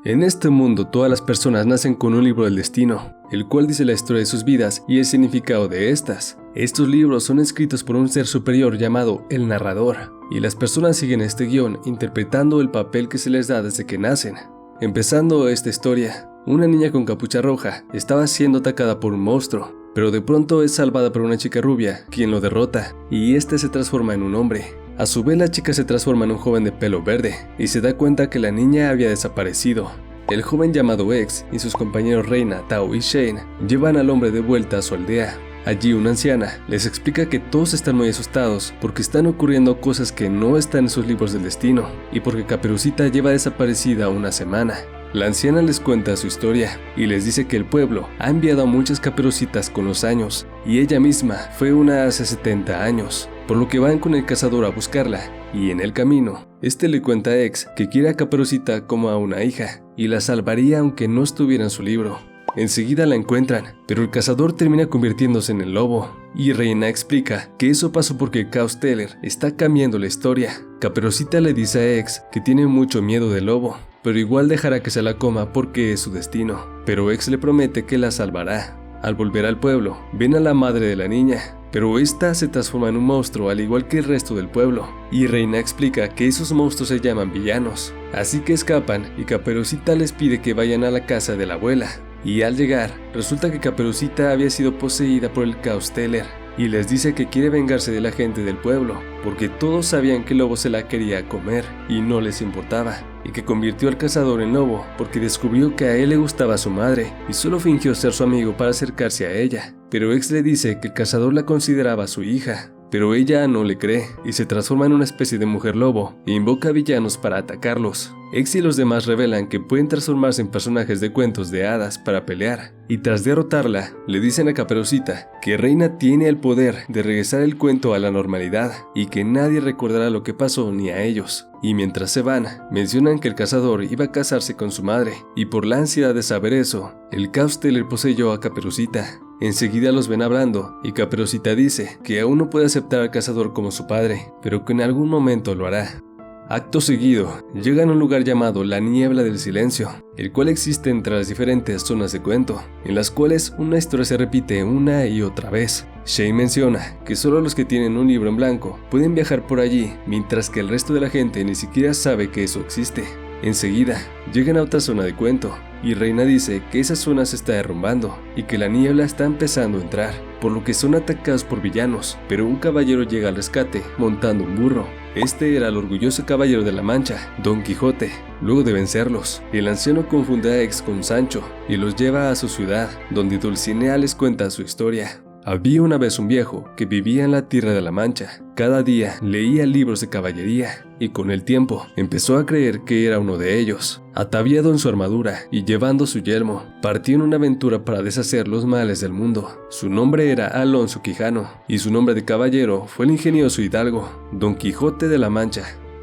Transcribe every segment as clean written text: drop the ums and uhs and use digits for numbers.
En este mundo todas las personas nacen con un libro del destino, el cual dice la historia de sus vidas y el significado de estas. Estos libros son escritos por un ser superior llamado el narrador, y las personas siguen este guión interpretando el papel que se les da desde que nacen. Empezando esta historia, una niña con capucha roja estaba siendo atacada por un monstruo, pero de pronto es salvada por una chica rubia, quien lo derrota, y este se transforma en un hombre. A su vez la chica se transforma en un joven de pelo verde, y se da cuenta que la niña había desaparecido. El joven llamado X y sus compañeros Reina, Tao y Shane llevan al hombre de vuelta a su aldea. Allí una anciana les explica que todos están muy asustados porque están ocurriendo cosas que no están en sus libros del destino, y porque Caperucita lleva desaparecida una semana. La anciana les cuenta su historia y les dice que el pueblo ha enviado a muchas caperucitas con los años, y ella misma fue una hace 70 años, por lo que van con el cazador a buscarla, y en el camino, este le cuenta a X que quiere a Caperucita como a una hija, y la salvaría aunque no estuviera en su libro. Enseguida la encuentran, pero el cazador termina convirtiéndose en el lobo, y Reina explica que eso pasó porque el Chaos Teller está cambiando la historia. Caperucita le dice a X que tiene mucho miedo del lobo, pero igual dejará que se la coma porque es su destino, pero X le promete que la salvará. Al volver al pueblo, ven a la madre de la niña, pero esta se transforma en un monstruo al igual que el resto del pueblo, y Reina explica que esos monstruos se llaman villanos, así que escapan y Caperucita les pide que vayan a la casa de la abuela, y al llegar, resulta que Caperucita había sido poseída por el Chaos Teller, y les dice que quiere vengarse de la gente del pueblo, porque todos sabían que el lobo se la quería comer y no les importaba, y que convirtió al cazador en lobo porque descubrió que a él le gustaba su madre y solo fingió ser su amigo para acercarse a ella. Pero X le dice que el cazador la consideraba su hija, pero ella no le cree y se transforma en una especie de mujer lobo e invoca a villanos para atacarlos. X y los demás revelan que pueden transformarse en personajes de cuentos de hadas para pelear, y tras derrotarla, le dicen a Caperucita que Reina tiene el poder de regresar el cuento a la normalidad y que nadie recordará lo que pasó ni a ellos. Y mientras se van, mencionan que el cazador iba a casarse con su madre, y por la ansiedad de saber eso, el Chaos Teller poseyó a Caperucita. Enseguida los ven hablando, y Caperucita dice que aún no puede aceptar al cazador como su padre, pero que en algún momento lo hará. Acto seguido, llegan a un lugar llamado la Niebla del Silencio, el cual existe entre las diferentes zonas de cuento, en las cuales una historia se repite una y otra vez. Shane menciona que solo los que tienen un libro en blanco pueden viajar por allí, mientras que el resto de la gente ni siquiera sabe que eso existe. Enseguida, llegan a otra zona de cuento, y Reina dice que esa zona se está derrumbando y que la niebla está empezando a entrar, por lo que son atacados por villanos, pero un caballero llega al rescate montando un burro. Este era el orgulloso caballero de la Mancha, Don Quijote. Luego de vencerlos, el anciano confunde a X con Sancho y los lleva a su ciudad, donde Dulcinea les cuenta su historia. Había una vez un viejo que vivía en la tierra de la Mancha. Cada día leía libros de caballería y con el tiempo empezó a creer que era uno de ellos. Ataviado en su armadura y llevando su yelmo, partió en una aventura para deshacer los males del mundo. Su nombre era Alonso Quijano y su nombre de caballero fue el ingenioso hidalgo, Don Quijote de la Mancha.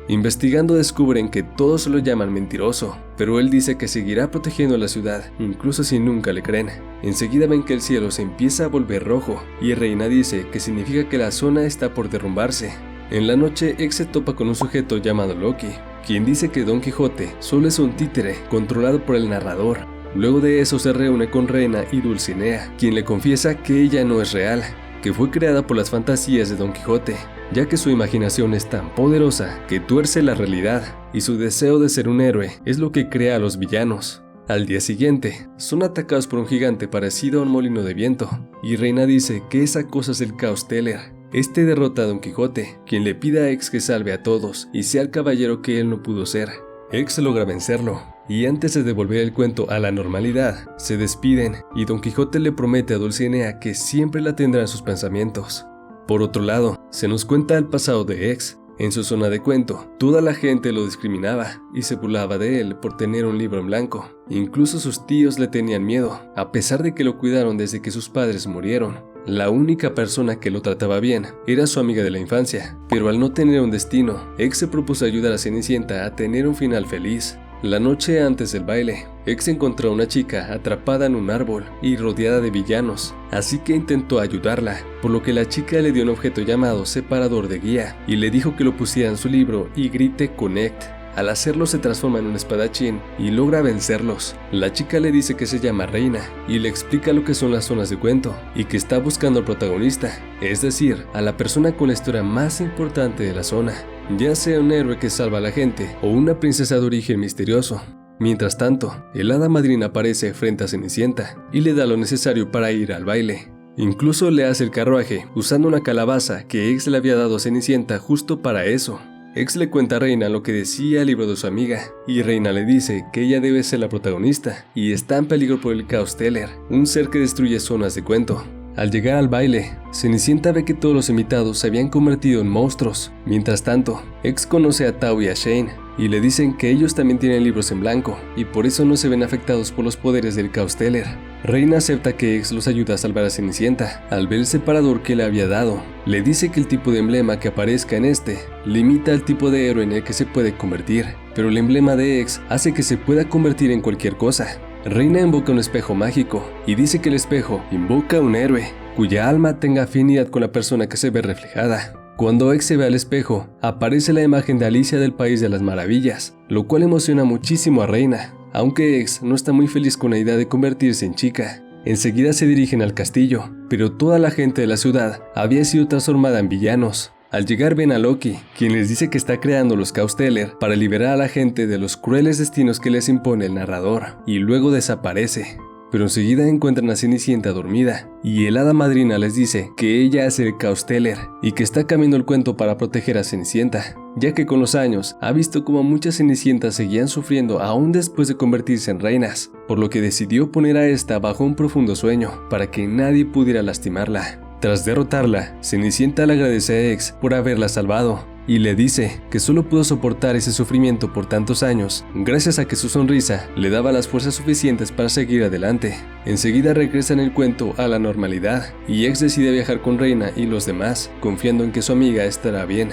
Investigando descubren que todos lo llaman mentiroso, pero él dice que seguirá protegiendo la ciudad, incluso si nunca le creen. Enseguida ven que el cielo se empieza a volver rojo, y Reina dice que significa que la zona está por derrumbarse. En la noche, X se topa con un sujeto llamado Loki, quien dice que Don Quijote solo es un títere controlado por el narrador. Luego de eso se reúne con Reina y Dulcinea, quien le confiesa que ella no es real, que fue creada por las fantasías de Don Quijote, ya que su imaginación es tan poderosa que tuerce la realidad, y su deseo de ser un héroe es lo que crea a los villanos. Al día siguiente, son atacados por un gigante parecido a un molino de viento, y Reina dice que esa cosa es el Chaos Teller. Este derrota a Don Quijote, quien le pide a X que salve a todos y sea el caballero que él no pudo ser. X logra vencerlo, y antes de devolver el cuento a la normalidad, se despiden y Don Quijote le promete a Dulcinea que siempre la tendrá en sus pensamientos. Por otro lado, se nos cuenta el pasado de X. En su zona de cuento, toda la gente lo discriminaba y se burlaba de él por tener un libro en blanco. Incluso sus tíos le tenían miedo, a pesar de que lo cuidaron desde que sus padres murieron. La única persona que lo trataba bien era su amiga de la infancia, pero al no tener un destino, X se propuso ayudar a Cenicienta a tener un final feliz. La noche antes del baile, X encontró a una chica atrapada en un árbol y rodeada de villanos, así que intentó ayudarla, por lo que la chica le dio un objeto llamado separador de guía y le dijo que lo pusiera en su libro y grite Connect. Al hacerlo se transforma en un espadachín y logra vencerlos. La chica le dice que se llama Reina y le explica lo que son las zonas de cuento y que está buscando al protagonista, es decir, a la persona con la historia más importante de la zona, ya sea un héroe que salva a la gente o una princesa de origen misterioso. Mientras tanto, el hada madrina aparece frente a Cenicienta y le da lo necesario para ir al baile. Incluso le hace el carruaje usando una calabaza que X le había dado a Cenicienta justo para eso. X le cuenta a Reina lo que decía el libro de su amiga, y Reina le dice que ella debe ser la protagonista y está en peligro por el Chaos Teller, un ser que destruye zonas de cuento. Al llegar al baile, Cenicienta ve que todos los invitados se habían convertido en monstruos. Mientras tanto, X conoce a Tao y a Shane y le dicen que ellos también tienen libros en blanco y por eso no se ven afectados por los poderes del Chaos Teller. Reina acepta que X los ayuda a salvar a Cenicienta al ver el separador que le había dado. Le dice que el tipo de emblema que aparezca en este limita el tipo de héroe en el que se puede convertir, pero el emblema de X hace que se pueda convertir en cualquier cosa. Reina invoca un espejo mágico y dice que el espejo invoca a un héroe cuya alma tenga afinidad con la persona que se ve reflejada. Cuando X se ve al espejo, aparece la imagen de Alicia del País de las Maravillas, lo cual emociona muchísimo a Reina, aunque X no está muy feliz con la idea de convertirse en chica. Enseguida se dirigen al castillo, pero toda la gente de la ciudad había sido transformada en villanos. Al llegar ven a Loki, quien les dice que está creando los Chaos Teller para liberar a la gente de los crueles destinos que les impone el narrador, y luego desaparece. Pero enseguida encuentran a Cenicienta dormida, y el hada madrina les dice que ella es el Chaos Teller y que está cambiando el cuento para proteger a Cenicienta, ya que con los años ha visto cómo muchas Cenicientas seguían sufriendo aún después de convertirse en reinas, por lo que decidió poner a esta bajo un profundo sueño para que nadie pudiera lastimarla. Tras derrotarla, Cenicienta le agradece a X por haberla salvado y le dice que solo pudo soportar ese sufrimiento por tantos años gracias a que su sonrisa le daba las fuerzas suficientes para seguir adelante. Enseguida regresa en el cuento a la normalidad y X decide viajar con Reina y los demás, confiando en que su amiga estará bien.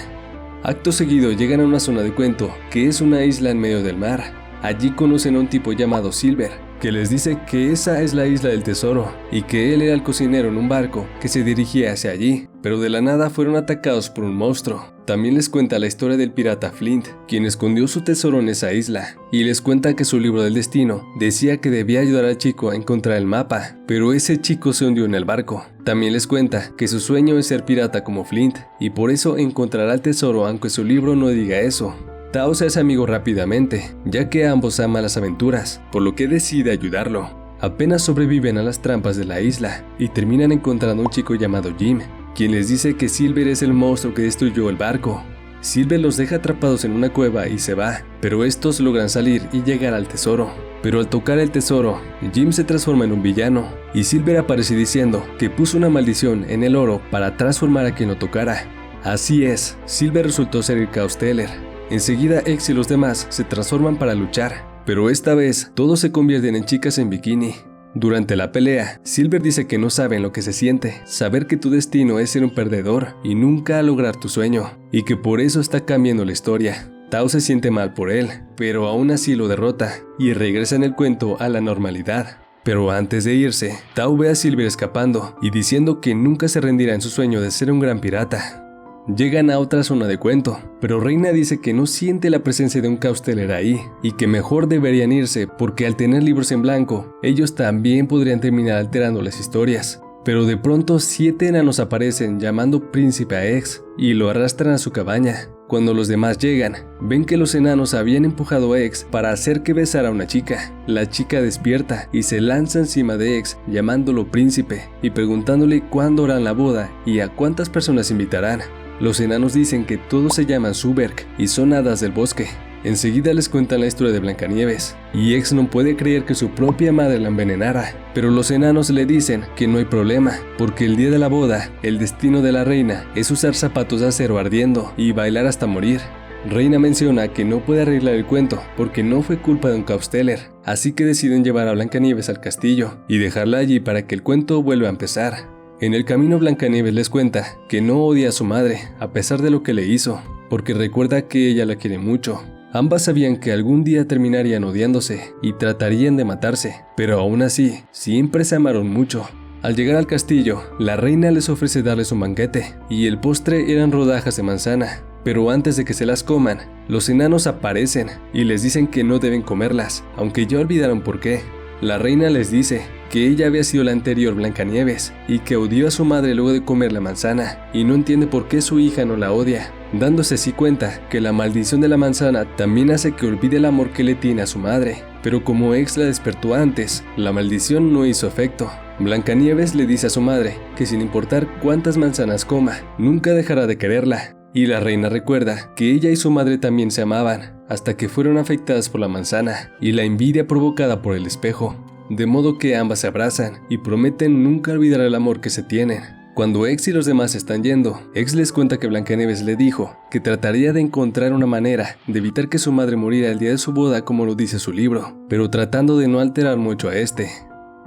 Acto seguido llegan a una zona de cuento que es una isla en medio del mar. Allí conocen a un tipo llamado Silver, que les dice que esa es la isla del tesoro y que él era el cocinero en un barco que se dirigía hacia allí, pero de la nada fueron atacados por un monstruo. También les cuenta la historia del pirata Flint, quien escondió su tesoro en esa isla, y les cuenta que su libro del destino decía que debía ayudar al chico a encontrar el mapa, pero ese chico se hundió en el barco. También les cuenta que su sueño es ser pirata como Flint, y por eso encontrará el tesoro aunque su libro no diga eso. Tao se hace amigo rápidamente, ya que ambos aman las aventuras, por lo que decide ayudarlo. Apenas sobreviven a las trampas de la isla y terminan encontrando a un chico llamado Jim, quien les dice que Silver es el monstruo que destruyó el barco. Silver los deja atrapados en una cueva y se va, pero estos logran salir y llegar al tesoro. Pero al tocar el tesoro, Jim se transforma en un villano, y Silver aparece diciendo que puso una maldición en el oro para transformar a quien lo tocara. Así es, Silver resultó ser el Chaos Teller. Enseguida X y los demás se transforman para luchar, pero esta vez todos se convierten en chicas en bikini. Durante la pelea, Silver dice que no saben lo que se siente, saber que tu destino es ser un perdedor y nunca lograr tu sueño, y que por eso está cambiando la historia. Tao se siente mal por él, pero aún así lo derrota, y regresa en el cuento a la normalidad. Pero antes de irse, Tao ve a Silver escapando y diciendo que nunca se rendirá en su sueño de ser un gran pirata. Llegan a otra zona de cuento, pero Reina dice que no siente la presencia de un Chaos Teller ahí y que mejor deberían irse porque al tener libros en blanco, ellos también podrían terminar alterando las historias. Pero de pronto 7 enanos aparecen llamando príncipe a X y lo arrastran a su cabaña. Cuando los demás llegan, ven que los enanos habían empujado a X para hacer que besara a una chica. La chica despierta y se lanza encima de X llamándolo príncipe y preguntándole cuándo harán la boda y a cuántas personas invitarán. Los enanos dicen que todos se llaman Suberk y son hadas del bosque. Enseguida les cuentan la historia de Blancanieves, y X no puede creer que su propia madre la envenenara, pero los enanos le dicen que no hay problema, porque el día de la boda, el destino de la reina es usar zapatos de acero ardiendo y bailar hasta morir. Reina menciona que no puede arreglar el cuento porque no fue culpa de un Chaos Teller, así que deciden llevar a Blancanieves al castillo y dejarla allí para que el cuento vuelva a empezar. En el camino Blancanieves les cuenta que no odia a su madre a pesar de lo que le hizo, porque recuerda que ella la quiere mucho. Ambas sabían que algún día terminarían odiándose y tratarían de matarse, pero aún así, siempre se amaron mucho. Al llegar al castillo, la reina les ofrece darles un banquete, y el postre eran rodajas de manzana. Pero antes de que se las coman, los enanos aparecen y les dicen que no deben comerlas, aunque ya olvidaron por qué. La reina les dice que ella había sido la anterior Blancanieves y que odió a su madre luego de comer la manzana y no entiende por qué su hija no la odia, dándose así cuenta que la maldición de la manzana también hace que olvide el amor que le tiene a su madre. Pero como Ex la despertó antes, la maldición no hizo efecto. Blancanieves le dice a su madre que sin importar cuántas manzanas coma, nunca dejará de quererla. Y la reina recuerda que ella y su madre también se amaban, hasta que fueron afectadas por la manzana y la envidia provocada por el espejo. De modo que ambas se abrazan y prometen nunca olvidar el amor que se tienen. Cuando Ex y los demás están yendo, Ex les cuenta que Blancanieves le dijo que trataría de encontrar una manera de evitar que su madre muriera el día de su boda como lo dice su libro, pero tratando de no alterar mucho a este.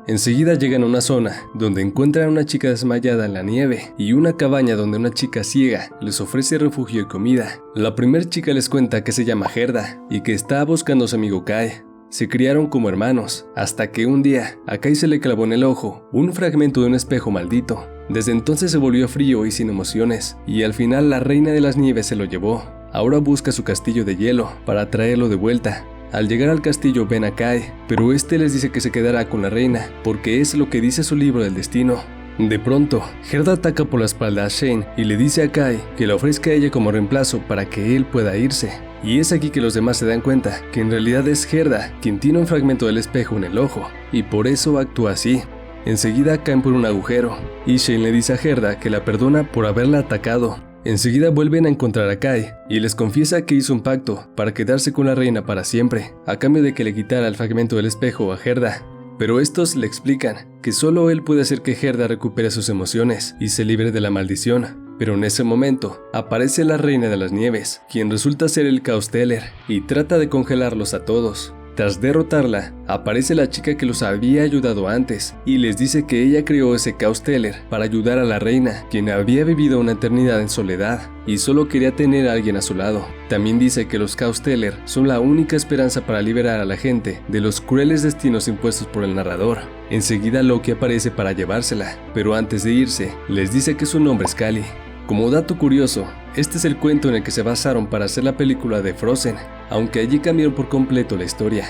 Enseguida llegan a una zona donde encuentran a una chica desmayada en la nieve y una cabaña donde una chica ciega les ofrece refugio y comida. La primer chica les cuenta que se llama Gerda y que está buscando a su amigo Kai. Se criaron como hermanos, hasta que un día a Kai se le clavó en el ojo un fragmento de un espejo maldito. Desde entonces se volvió frío y sin emociones, y al final la reina de las nieves se lo llevó. Ahora busca su castillo de hielo para traerlo de vuelta. Al llegar al castillo ven a Kai, pero este les dice que se quedará con la reina, porque es lo que dice su libro del destino. De pronto, Gerda ataca por la espalda a Shane y le dice a Kai que le ofrezca a ella como reemplazo para que él pueda irse. Y es aquí que los demás se dan cuenta que en realidad es Gerda quien tiene un fragmento del espejo en el ojo, y por eso actúa así. Enseguida caen por un agujero, y Shane le dice a Gerda que la perdona por haberla atacado. Enseguida vuelven a encontrar a Kai, y les confiesa que hizo un pacto para quedarse con la reina para siempre, a cambio de que le quitara el fragmento del espejo a Gerda. Pero estos le explican que solo él puede hacer que Gerda recupere sus emociones y se libre de la maldición. Pero en ese momento aparece la reina de las nieves, quien resulta ser el Caos Teller, y trata de congelarlos a todos. Tras derrotarla, aparece la chica que los había ayudado antes y les dice que ella creó ese Caos Teller para ayudar a la reina, quien había vivido una eternidad en soledad y solo quería tener a alguien a su lado. También dice que los Caos Teller son la única esperanza para liberar a la gente de los crueles destinos impuestos por el narrador. Enseguida Loki aparece para llevársela, pero antes de irse, les dice que su nombre es Kali. Como dato curioso, este es el cuento en el que se basaron para hacer la película de Frozen, aunque allí cambiaron por completo la historia.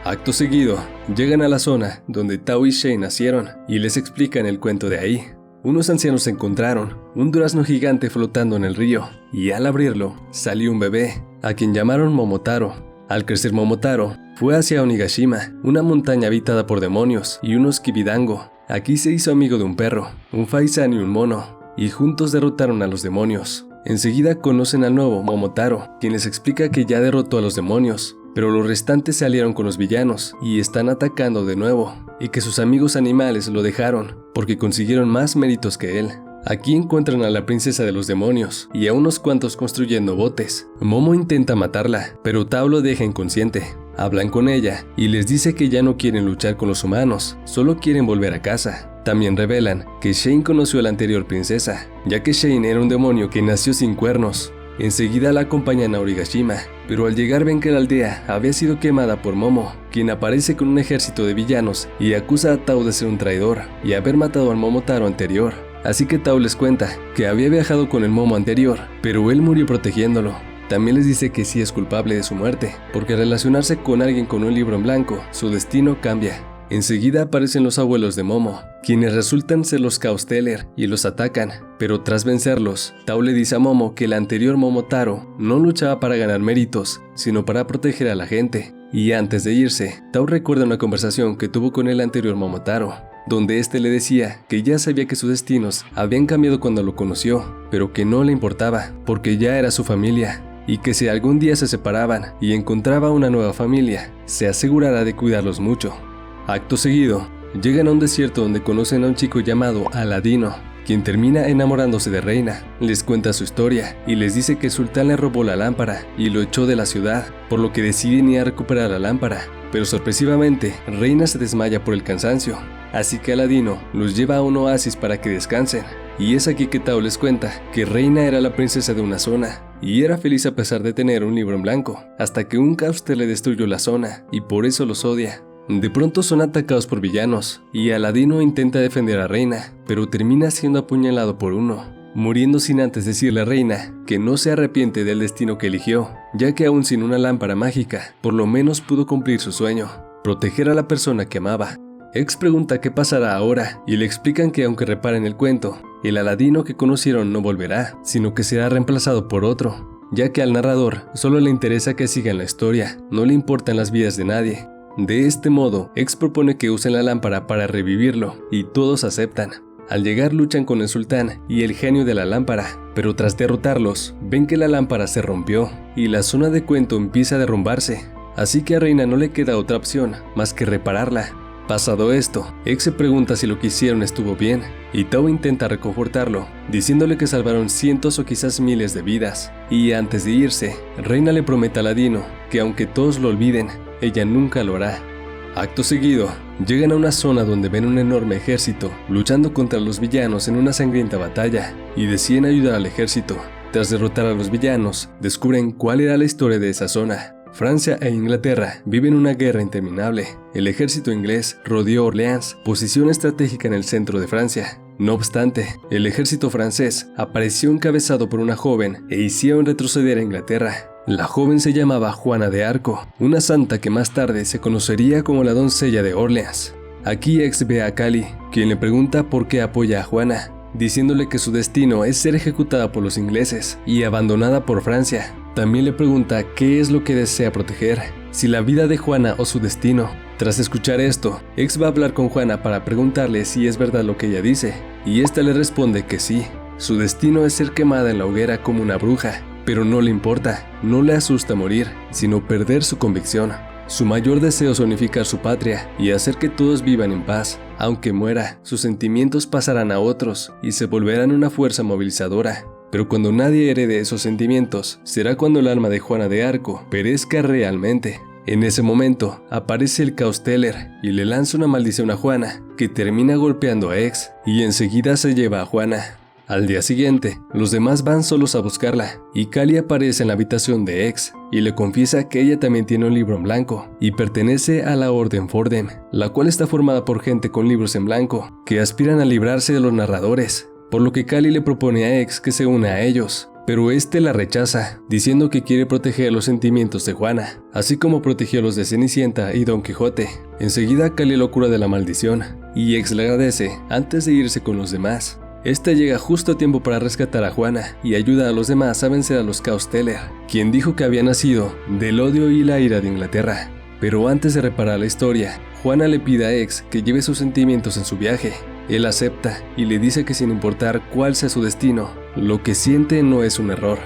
Acto seguido, llegan a la zona donde Tao y Shane nacieron y les explican el cuento de ahí. Unos ancianos encontraron un durazno gigante flotando en el río y al abrirlo salió un bebé, a quien llamaron Momotaro. Al crecer Momotaro, fue hacia Onigashima, una montaña habitada por demonios y unos Kibidango. Aquí se hizo amigo de un perro, un faisán y un mono, y juntos derrotaron a los demonios. Enseguida conocen al nuevo Momotaro, quien les explica que ya derrotó a los demonios, pero los restantes se aliaron con los villanos y están atacando de nuevo, y que sus amigos animales lo dejaron porque consiguieron más méritos que él. Aquí encuentran a la princesa de los demonios y a unos cuantos construyendo botes. Momo intenta matarla, pero Tao lo deja inconsciente. Hablan con ella y les dice que ya no quieren luchar con los humanos, solo quieren volver a casa. También revelan que Shane conoció a la anterior princesa, ya que Shane era un demonio que nació sin cuernos. Enseguida la acompañan a Onigashima, pero al llegar ven que la aldea había sido quemada por Momo, quien aparece con un ejército de villanos y acusa a Tao de ser un traidor y haber matado al Momotaro anterior. Así que Tao les cuenta que había viajado con el Momo anterior, pero él murió protegiéndolo. También les dice que sí es culpable de su muerte, porque al relacionarse con alguien con un libro en blanco, su destino cambia. Enseguida aparecen los abuelos de Momo, quienes resultan ser los Caos Teller y los atacan, pero tras vencerlos, Tao le dice a Momo que el anterior Momotaro no luchaba para ganar méritos, sino para proteger a la gente. Y antes de irse, Tao recuerda una conversación que tuvo con el anterior Momotaro, donde este le decía que ya sabía que sus destinos habían cambiado cuando lo conoció, pero que no le importaba, porque ya era su familia, y que si algún día se separaban y encontraba una nueva familia, se asegurará de cuidarlos mucho. Acto seguido, llegan a un desierto donde conocen a un chico llamado Aladino, quien termina enamorándose de Reina. Les cuenta su historia y les dice que el sultán le robó la lámpara y lo echó de la ciudad, por lo que deciden ir a recuperar la lámpara. Pero sorpresivamente, Reina se desmaya por el cansancio, así que Aladino los lleva a un oasis para que descansen. Y es aquí que Tao les cuenta que Reina era la princesa de una zona, y era feliz a pesar de tener un libro en blanco, hasta que un Caos Teller le destruyó la zona, y por eso los odia. De pronto son atacados por villanos, y Aladino intenta defender a Reina, pero termina siendo apuñalado por uno. muriendo sin antes decirle a Reina que no se arrepiente del destino que eligió, ya que aún sin una lámpara mágica, por lo menos pudo cumplir su sueño, proteger a la persona que amaba. X pregunta qué pasará ahora y le explican que aunque reparen el cuento, el Aladino que conocieron no volverá, sino que será reemplazado por otro, ya que al narrador solo le interesa que sigan la historia, no le importan las vidas de nadie. De este modo, X propone que usen la lámpara para revivirlo, y todos aceptan. Al llegar luchan con el sultán y el genio de la lámpara, pero tras derrotarlos, ven que la lámpara se rompió, y la zona de cuento empieza a derrumbarse, así que a Reina no le queda otra opción más que repararla. Pasado esto, X se pregunta si lo que hicieron estuvo bien, y Tao intenta reconfortarlo, diciéndole que salvaron cientos o quizás miles de vidas, y antes de irse, Reina le promete a Aladino que aunque todos lo olviden, ella nunca lo hará. Acto seguido, llegan a una zona donde ven un enorme ejército luchando contra los villanos en una sangrienta batalla, y deciden ayudar al ejército. Tras derrotar a los villanos, descubren cuál era la historia de esa zona. Francia e Inglaterra viven una guerra interminable. El ejército inglés rodeó Orleans, posición estratégica en el centro de Francia. No obstante, el ejército francés apareció encabezado por una joven e hicieron retroceder a Inglaterra. La joven se llamaba Juana de Arco, una santa que más tarde se conocería como la doncella de Orleans. Aquí X ve a Cali, quien le pregunta por qué apoya a Juana, diciéndole que su destino es ser ejecutada por los ingleses y abandonada por Francia. También le pregunta qué es lo que desea proteger, si la vida de Juana o su destino. Tras escuchar esto, X va a hablar con Juana para preguntarle si es verdad lo que ella dice, y esta le responde que sí. Su destino es ser quemada en la hoguera como una bruja, pero no le importa, no le asusta morir, sino perder su convicción. Su mayor deseo es unificar su patria y hacer que todos vivan en paz. Aunque muera, sus sentimientos pasarán a otros y se volverán una fuerza movilizadora. Pero cuando nadie herede esos sentimientos, será cuando el alma de Juana de Arco perezca realmente. En ese momento, aparece el Caos Teller y le lanza una maldición a Juana, que termina golpeando a X, y enseguida se lleva a Juana. Al día siguiente, los demás van solos a buscarla, y Cali aparece en la habitación de X, y le confiesa que ella también tiene un libro en blanco, y pertenece a la Orden Fordem, la cual está formada por gente con libros en blanco, que aspiran a librarse de los narradores, por lo que Cali le propone a X que se una a ellos, pero este la rechaza, diciendo que quiere proteger los sentimientos de Juana, así como protegió los de Cenicienta y Don Quijote. Enseguida Cali lo cura de la maldición, y X le agradece antes de irse con los demás. Esta llega justo a tiempo para rescatar a Juana y ayuda a los demás a vencer a los Caos Teller, quien dijo que había nacido del odio y la ira de Inglaterra. Pero antes de reparar la historia, Juana le pide a X que lleve sus sentimientos en su viaje. Él acepta y le dice que sin importar cuál sea su destino, lo que siente no es un error.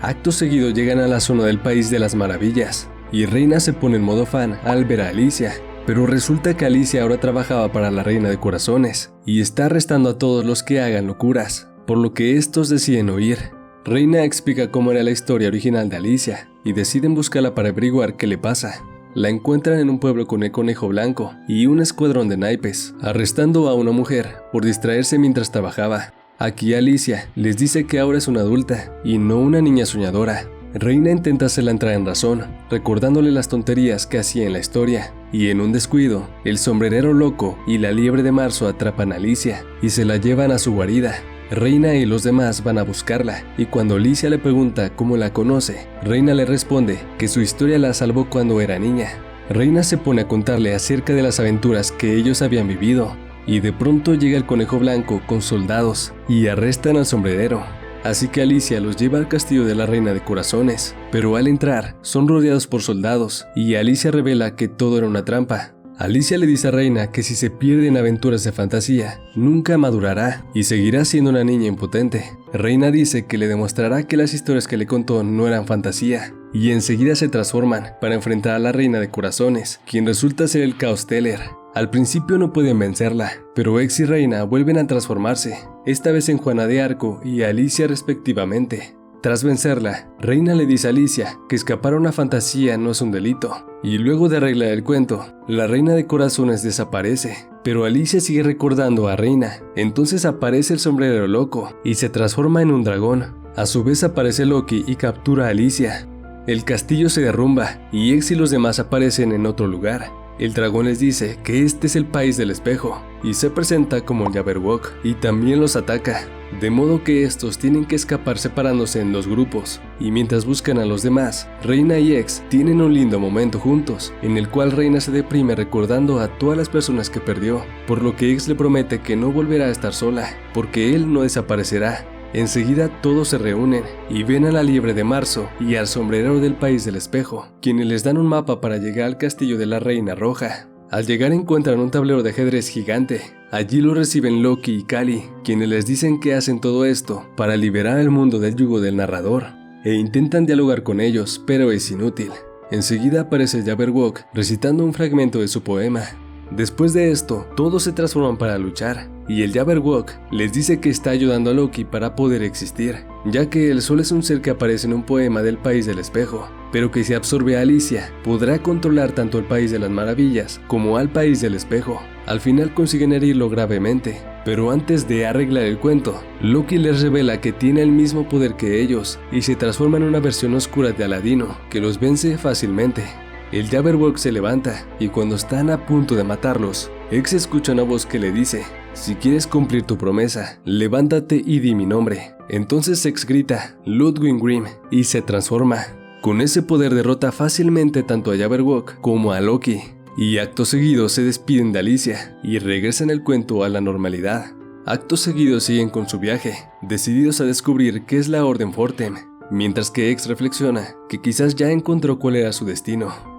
Acto seguido llegan a la zona del País de las Maravillas, y Reina se pone en modo fan al ver a Alicia. Pero resulta que Alicia ahora trabajaba para la Reina de Corazones y está arrestando a todos los que hagan locuras, por lo que estos deciden huir. Reina explica cómo era la historia original de Alicia y deciden buscarla para averiguar qué le pasa. La encuentran en un pueblo con el conejo blanco y un escuadrón de naipes, arrestando a una mujer por distraerse mientras trabajaba. Aquí Alicia les dice que ahora es una adulta y no una niña soñadora. Reina intenta hacerla entrar en razón, recordándole las tonterías que hacía en la historia, y en un descuido, el sombrerero loco y la liebre de marzo atrapan a Alicia y se la llevan a su guarida. Reina y los demás van a buscarla, y cuando Alicia le pregunta cómo la conoce, Reina le responde que su historia la salvó cuando era niña. Reina se pone a contarle acerca de las aventuras que ellos habían vivido, y de pronto llega el conejo blanco con soldados y arrestan al sombrerero. Así que Alicia los lleva al castillo de la Reina de Corazones, pero al entrar son rodeados por soldados y Alicia revela que todo era una trampa. Alicia le dice a Reina que si se pierde en aventuras de fantasía, nunca madurará y seguirá siendo una niña impotente. Reina dice que le demostrará que las historias que le contó no eran fantasía, y enseguida se transforman para enfrentar a la Reina de Corazones, quien resulta ser el Caos Teller. Al principio no pueden vencerla, pero X y Reina vuelven a transformarse, esta vez en Juana de Arco y Alicia respectivamente. Tras vencerla, Reina le dice a Alicia que escapar a una fantasía no es un delito, y luego de arreglar el cuento, la Reina de Corazones desaparece, pero Alicia sigue recordando a Reina. Entonces aparece el sombrerero loco y se transforma en un dragón. A su vez aparece Loki y captura a Alicia. El castillo se derrumba y X y los demás aparecen en otro lugar. El dragón les dice que este es el país del espejo y se presenta como el Jabberwock y también los ataca. de modo que estos tienen que escapar separándose en 2 grupos, y mientras buscan a los demás, Reina y X tienen un lindo momento juntos, en el cual Reina se deprime recordando a todas las personas que perdió, por lo que X le promete que no volverá a estar sola, porque él no desaparecerá. Enseguida todos se reúnen y ven a la Liebre de Marzo y al Sombrerero del País del Espejo, quienes les dan un mapa para llegar al castillo de la Reina Roja. Al llegar encuentran un tablero de ajedrez gigante. Allí lo reciben Loki y Kali, quienes les dicen que hacen todo esto para liberar al mundo del yugo del narrador, e intentan dialogar con ellos, pero es inútil. Enseguida aparece el Jabberwock recitando un fragmento de su poema. Después de esto, todos se transforman para luchar, y el Jabberwock les dice que está ayudando a Loki para poder existir, ya que él solo es un ser que aparece en un poema del País del Espejo, pero que si absorbe a Alicia, podrá controlar tanto el País de las Maravillas como al País del Espejo. Al final consiguen herirlo gravemente, pero antes de arreglar el cuento, Loki les revela que tiene el mismo poder que ellos, y se transforma en una versión oscura de Aladino, que los vence fácilmente. El Jabberwock se levanta, y cuando están a punto de matarlos, X escucha una voz que le dice: si quieres cumplir tu promesa, levántate y di mi nombre. Entonces X grita: Ludwig Grimm, y se transforma. Con ese poder derrota fácilmente tanto a Jabberwock como a Loki, y acto seguido se despiden de Alicia, y regresan el cuento a la normalidad. Acto seguido siguen con su viaje, decididos a descubrir qué es la Orden Fortem, mientras que X reflexiona que quizás ya encontró cuál era su destino.